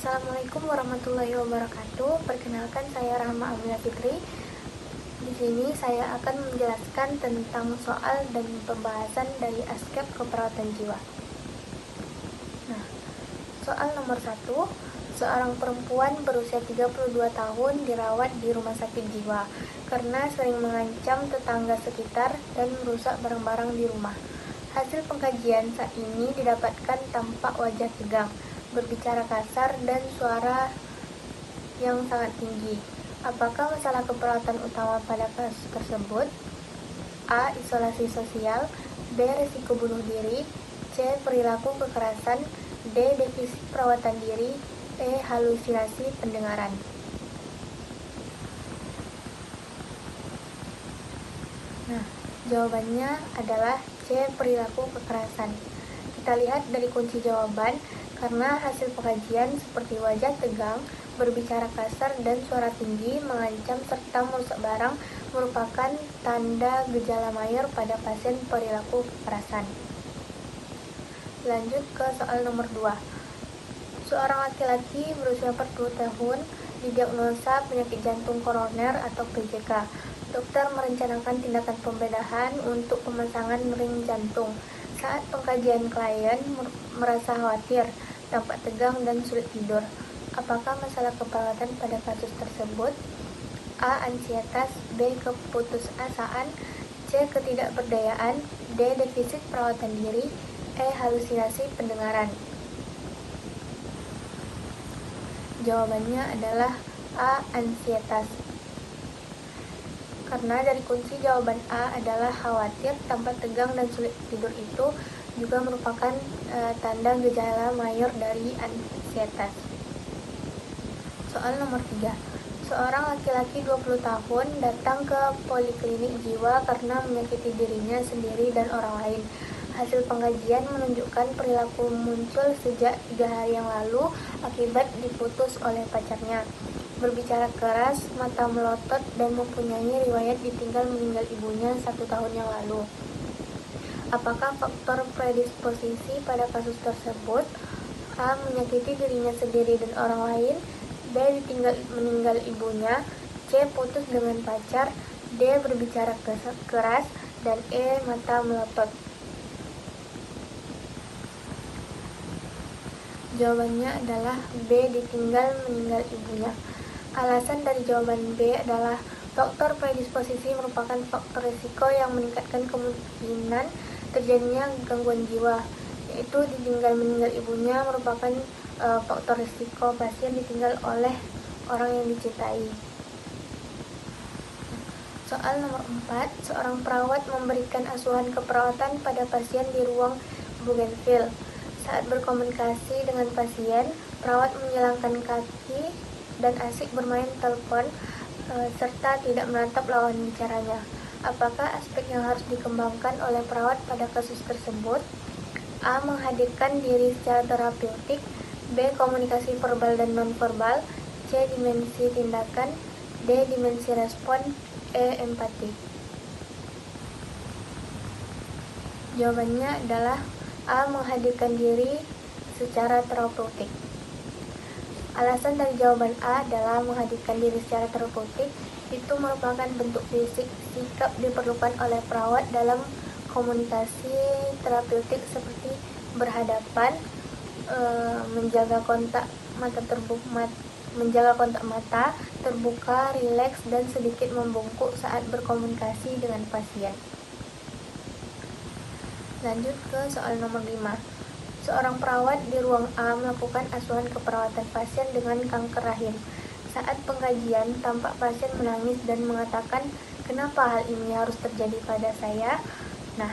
Assalamualaikum warahmatullahi wabarakatuh. Perkenalkan, saya Rahma Amila Fitri. Di sini saya akan menjelaskan tentang soal dan pembahasan dari aspek keperawatan jiwa. Nah, soal nomor 1, seorang perempuan berusia 32 tahun dirawat di rumah sakit jiwa karena sering mengancam tetangga sekitar dan merusak barang-barang di rumah. Hasil pengkajian saat ini didapatkan tampak wajah tegang, berbicara kasar, dan suara yang sangat tinggi. Apakah masalah keperawatan utama pada kasus tersebut? A. Isolasi sosial. B. Risiko bunuh diri. C. Perilaku kekerasan. D. Defisit perawatan diri. E. Halusinasi pendengaran. Nah, jawabannya adalah C. Perilaku kekerasan. Kita lihat dari kunci jawaban, karena hasil pengkajian seperti wajah tegang, berbicara kasar, dan suara tinggi, mengancam serta merusak barang merupakan tanda gejala mayor pada pasien perilaku kekerasan. Lanjut ke soal nomor 2. Seorang laki-laki berusia 40 tahun didiagnosa penyakit jantung koroner atau PJK. Dokter merencanakan tindakan pembedahan untuk pemasangan ring jantung. Saat pengkajian, klien merasa khawatir, tampak tegang, dan sulit tidur. Apakah masalah keperawatan pada kasus tersebut? A. Ansietas. B. Keputusasaan. C. Ketidakberdayaan. D. Defisit perawatan diri. E. Halusinasi pendengaran. Jawabannya adalah A. Ansietas. Karena dari kunci jawaban A adalah khawatir, tampak tegang, dan sulit tidur itu juga merupakan tanda gejala mayor dari ansietas. Soal nomor 3. Seorang laki-laki 20 tahun datang ke poliklinik jiwa karena menyakiti dirinya sendiri dan orang lain. Hasil pengkajian menunjukkan perilaku muncul sejak 3 hari yang lalu akibat diputus oleh pacarnya. Berbicara keras, mata melotot, dan mempunyai riwayat ditinggal meninggal ibunya 1 tahun yang lalu. Apakah faktor predisposisi pada kasus tersebut? A. Menyakiti dirinya sendiri dan orang lain. B. Ditinggal meninggal ibunya. C. Putus dengan pacar. D. Berbicara keras. Dan E. Mata melotot. Jawabannya adalah B. Ditinggal meninggal ibunya. Alasan dari jawaban B adalah faktor predisposisi merupakan faktor risiko yang meningkatkan kemungkinan terjadinya gangguan jiwa, yaitu ditinggal meninggal ibunya merupakan faktor risiko pasien ditinggal oleh orang yang dicintai. Soal nomor 4, seorang perawat memberikan asuhan keperawatan pada pasien di ruang Bougainville. Saat berkomunikasi dengan pasien, perawat menjalankan kaki dan asik bermain telepon serta tidak menatap lawan bicaranya. Apakah aspek yang harus dikembangkan oleh perawat pada kasus tersebut? A. Menghadirkan diri secara terapeutik. B. Komunikasi verbal dan nonverbal. C. Dimensi tindakan. D. Dimensi respon. E. Empati. Jawabannya adalah A. Menghadirkan diri secara terapeutik. Alasan dari jawaban A adalah menghadirkan diri secara terapeutik itu merupakan bentuk fisik sikap diperlukan oleh perawat dalam komunikasi terapeutik seperti berhadapan, menjaga kontak mata terbuka, rileks, dan sedikit membungkuk saat berkomunikasi dengan pasien. Lanjut ke soal nomor 5. Seorang perawat di ruang A melakukan asuhan keperawatan pasien dengan kanker rahim. Saat pengkajian, tampak pasien menangis dan mengatakan, "Kenapa hal ini harus terjadi pada saya?" Nah,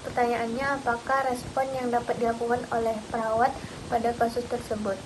pertanyaannya, apakah respon yang dapat dilakukan oleh perawat pada kasus tersebut?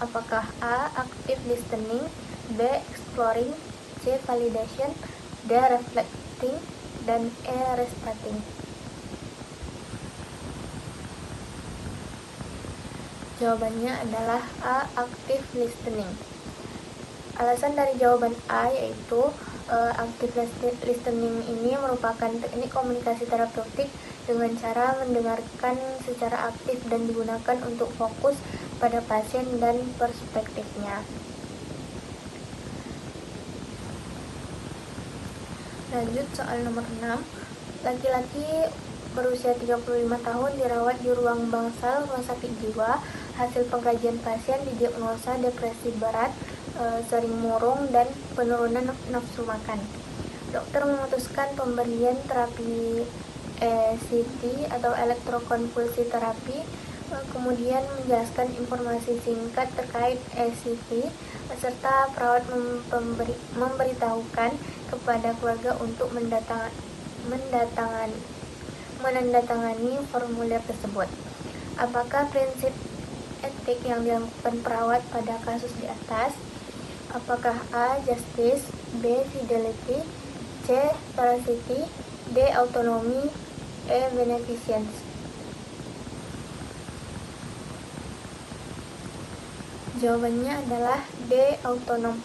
Apakah A. Active listening. B. Exploring. C. Validation. D. Reflecting. Dan E. Restarting. Jawabannya adalah A. Active listening. Alasan dari jawaban A yaitu active listening ini merupakan teknik komunikasi terapeutik dengan cara mendengarkan secara aktif dan digunakan untuk fokus pada pasien dan perspektifnya. Lanjut soal nomor 6. Laki-laki berusia 35 tahun dirawat di ruang bangsal rumah sakit jiwa. Hasil pengkajian pasien didiagnosa depresi berat, sering murung, dan penurunan nafsu makan. Dokter memutuskan pemberian terapi ECT atau elektrokonvulsi terapi, kemudian menjelaskan informasi singkat terkait ECT, serta perawat memberitahukan kepada keluarga untuk menandatangani formulir tersebut. Apakah prinsip etik yang dilakukan perawat pada kasus di atas? Apakah A. Justice, B. Fidelity, C. Veracity, D. Autonomy, E. Beneficence? Jawabannya adalah D. Autonom.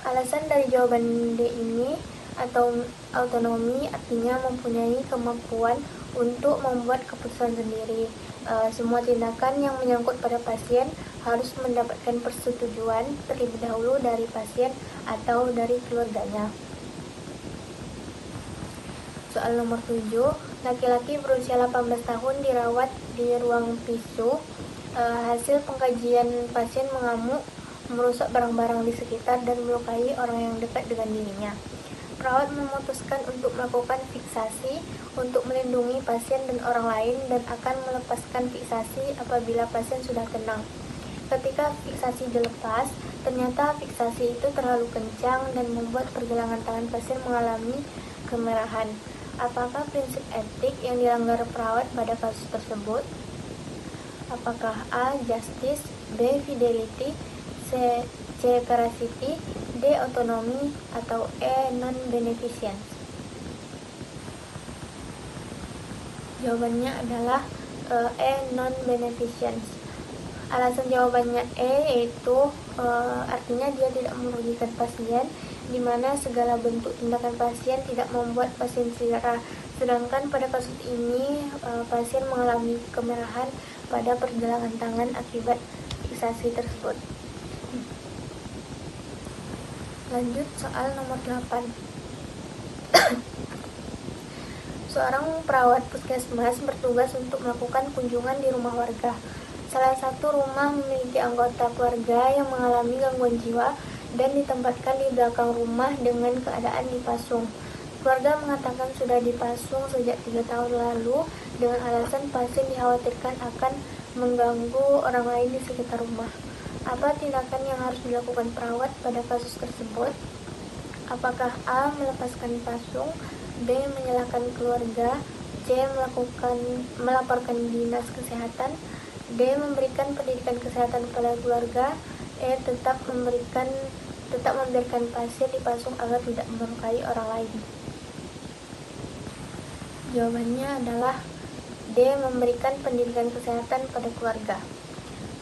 Alasan dari jawaban D ini atau autonomi artinya mempunyai kemampuan untuk membuat keputusan sendiri. Semua tindakan yang menyangkut pada pasien harus mendapatkan persetujuan terlebih dahulu dari pasien atau dari keluarganya. Soal nomor 7, laki-laki berusia 18 tahun dirawat di ruang PICU. Hasil pengkajian pasien mengamuk, merusak barang-barang di sekitar, dan melukai orang yang dekat dengan dirinya. Perawat memutuskan untuk melakukan fiksasi untuk melindungi pasien dan orang lain dan akan melepaskan fiksasi apabila pasien sudah tenang. Ketika fiksasi dilepas, ternyata fiksasi itu terlalu kencang dan membuat pergelangan tangan pasien mengalami kemerahan. Apakah prinsip etik yang dilanggar perawat pada kasus tersebut? Apakah A. Justice, B. Fidelity, C. Veracity, D. Autonomy, atau E. Non-beneficence? Jawabannya adalah E. Non-beneficence. Alasan jawabannya E yaitu artinya dia tidak merugikan pasien, di mana segala bentuk tindakan pasien tidak membuat pasien cedera. Sedangkan pada kasus ini pasien mengalami kemerahan pada pergelangan tangan akibat fiksasi tersebut. Lanjut soal nomor 8. Seorang perawat puskesmas bertugas untuk melakukan kunjungan di rumah warga. Salah satu rumah memiliki anggota keluarga yang mengalami gangguan jiwa dan ditempatkan di belakang rumah dengan keadaan dipasung. Keluarga mengatakan sudah dipasung sejak 3 tahun lalu dengan alasan pasien dikhawatirkan akan mengganggu orang lain di sekitar rumah. Apa tindakan yang harus dilakukan perawat pada kasus tersebut? Apakah A. melepaskan pasung, B. menyalahkan keluarga, C. melaporkan dinas kesehatan, D. memberikan pendidikan kesehatan kepada keluarga, E. tetap membiarkan pasien dipasung agar tidak melukai orang lain? Jawabannya adalah D. memberikan pendidikan kesehatan pada keluarga.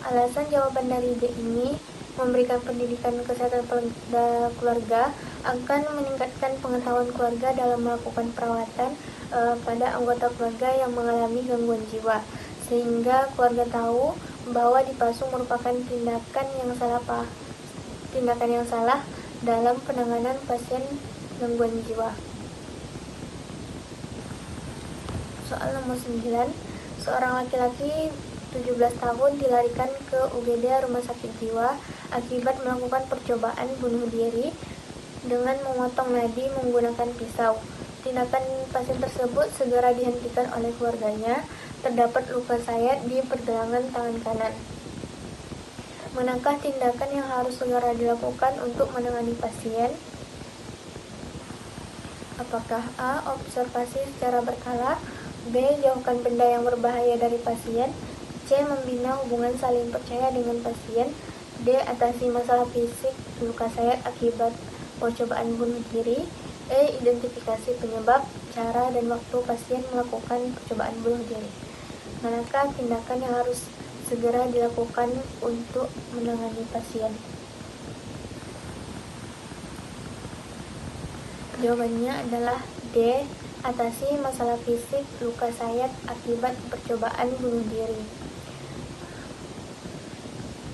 Alasan jawaban dari D ini, memberikan pendidikan kesehatan pada keluarga akan meningkatkan pengetahuan keluarga dalam melakukan perawatan pada anggota keluarga yang mengalami gangguan jiwa, sehingga keluarga tahu bahwa dipasung merupakan tindakan yang salah dalam penanganan pasien gangguan jiwa. Soal nomor 9, seorang laki-laki 17 tahun dilarikan ke UGD Rumah Sakit Jiwa akibat melakukan percobaan bunuh diri dengan memotong nadi menggunakan pisau. Tindakan pasien tersebut segera dihentikan oleh keluarganya. Terdapat luka sayat di pergelangan tangan kanan. Manakah tindakan yang harus segera dilakukan untuk menangani pasien? Apakah A. observasi secara berkala, B. jauhkan benda yang berbahaya dari pasien, C. membina hubungan saling percaya dengan pasien, D. atasi masalah fisik luka sayat akibat percobaan bunuh diri, E. identifikasi penyebab, cara, dan waktu pasien melakukan percobaan bunuh diri. Manakah tindakan yang harus segera dilakukan untuk menangani pasien? Jawabannya adalah D. atasi masalah fisik luka sayat akibat percobaan bunuh diri.